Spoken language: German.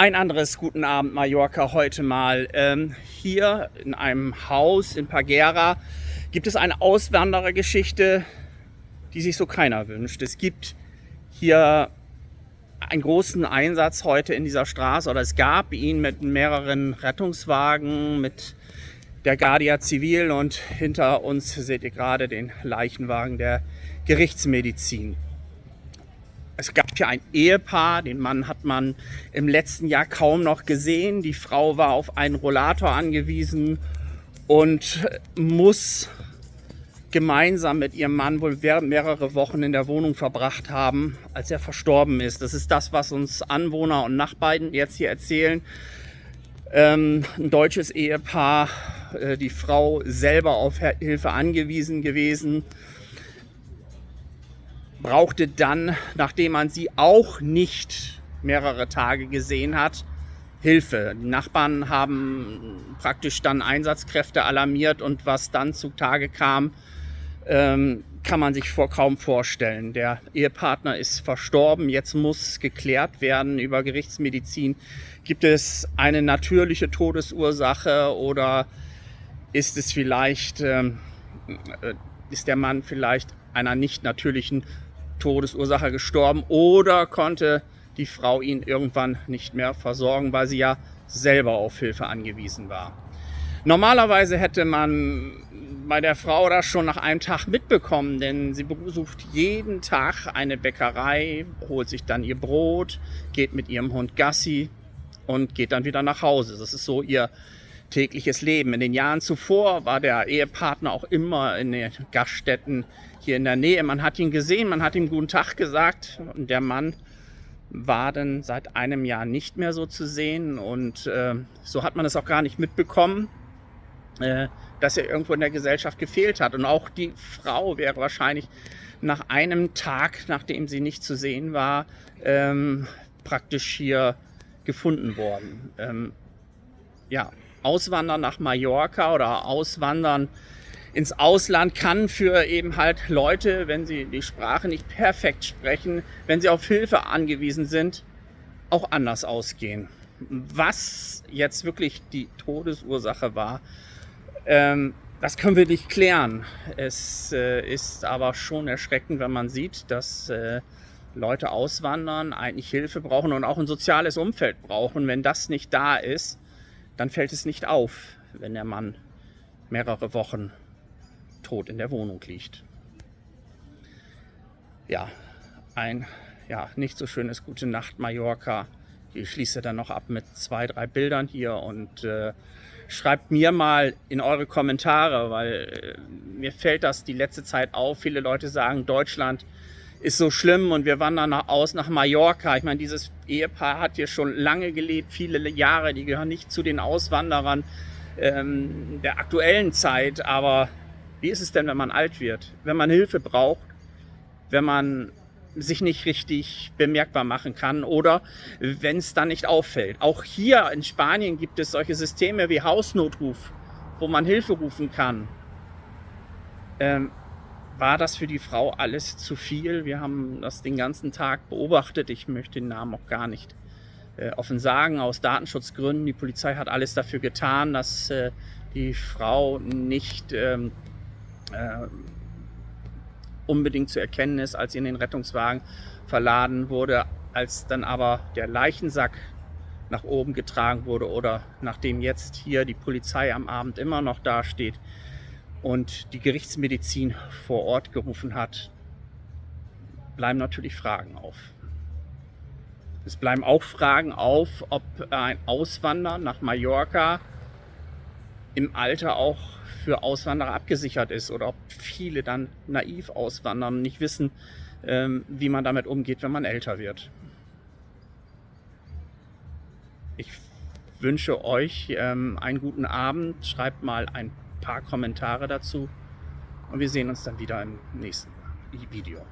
Ein anderes Guten Abend Mallorca heute mal. Hier in einem Haus in Pagera gibt es eine Auswanderergeschichte, die sich so keiner wünscht. Es gibt hier einen großen Einsatz heute in dieser Straße, oder es gab ihn mit mehreren Rettungswagen, mit der Guardia Civil, und hinter uns seht ihr gerade den Leichenwagen der Gerichtsmedizin. Es gab hier ein Ehepaar, den Mann hat man im letzten Jahr kaum noch gesehen. Die Frau war auf einen Rollator angewiesen und muss gemeinsam mit ihrem Mann wohl mehrere Wochen in der Wohnung verbracht haben, als er verstorben ist. Das ist das, was uns Anwohner und Nachbarn jetzt hier erzählen. Ein deutsches Ehepaar, die Frau selber auf Hilfe angewiesen gewesen, brauchte dann, nachdem man sie auch nicht mehrere Tage gesehen hat, Hilfe. Die Nachbarn haben praktisch dann Einsatzkräfte alarmiert, und was dann zutage kam, kann man sich kaum vorstellen. Der Ehepartner ist verstorben, jetzt muss geklärt werden über Gerichtsmedizin. Gibt es eine natürliche Todesursache, oder ist es vielleicht, ist der Mann vielleicht einer nicht natürlichen Todesursache gestorben, oder konnte die Frau ihn irgendwann nicht mehr versorgen, weil sie ja selber auf Hilfe angewiesen war. Normalerweise hätte man bei der Frau das schon nach einem Tag mitbekommen, denn sie besucht jeden Tag eine Bäckerei, holt sich dann ihr Brot, geht mit ihrem Hund Gassi und geht dann wieder nach Hause. Das ist so ihr tägliches Leben. In den Jahren zuvor war der Ehepartner auch immer in den Gaststätten hier in der Nähe. Man hat ihn gesehen, man hat ihm guten Tag gesagt, und der Mann war dann seit einem Jahr nicht mehr so zu sehen, und so hat man es auch gar nicht mitbekommen, dass er irgendwo in der Gesellschaft gefehlt hat. Und auch die Frau wäre wahrscheinlich nach einem Tag, nachdem sie nicht zu sehen war, praktisch hier gefunden worden. Ja, Auswandern nach Mallorca oder Auswandern ins Ausland kann für eben halt Leute, wenn sie die Sprache nicht perfekt sprechen, wenn sie auf Hilfe angewiesen sind, auch anders ausgehen. Was jetzt wirklich die Todesursache war, das können wir nicht klären. Es ist aber schon erschreckend, wenn man sieht, dass Leute auswandern, eigentlich Hilfe brauchen und auch ein soziales Umfeld brauchen. Wenn das nicht da ist, dann fällt es nicht auf, wenn der Mann mehrere Wochen tot in der Wohnung liegt. Ja, ein nicht so schönes Gute Nacht Mallorca. Ich schließe dann noch ab mit 2, 3 Bildern hier, und schreibt mir mal in eure Kommentare, weil mir fällt das die letzte Zeit auf. Viele Leute sagen, Deutschland ist so schlimm und wir wandern nach Mallorca. Ich meine, dieses Ehepaar hat hier schon lange gelebt, viele Jahre. Die gehören nicht zu den Auswanderern der aktuellen Zeit. Aber wie ist es denn, wenn man alt wird? Wenn man Hilfe braucht, wenn man sich nicht richtig bemerkbar machen kann, oder wenn es dann nicht auffällt. Auch hier in Spanien gibt es solche Systeme wie Hausnotruf, wo man Hilfe rufen kann. War das für die Frau alles zu viel? Wir haben das den ganzen Tag beobachtet. Ich möchte den Namen auch gar nicht offen sagen, aus Datenschutzgründen. Die Polizei hat alles dafür getan, dass die Frau nicht unbedingt zu erkennen ist, als sie in den Rettungswagen verladen wurde. Als dann aber der Leichensack nach oben getragen wurde, oder nachdem jetzt hier die Polizei am Abend immer noch dasteht und die Gerichtsmedizin vor Ort gerufen hat, bleiben natürlich Fragen auf. Es bleiben auch Fragen auf, ob ein Auswandern nach Mallorca im Alter auch für Auswanderer abgesichert ist, oder ob viele dann naiv auswandern und nicht wissen, wie man damit umgeht, wenn man älter wird. Ich wünsche euch einen guten Abend. Schreibt mal ein paar Kommentare dazu, und wir sehen uns dann wieder im nächsten Video.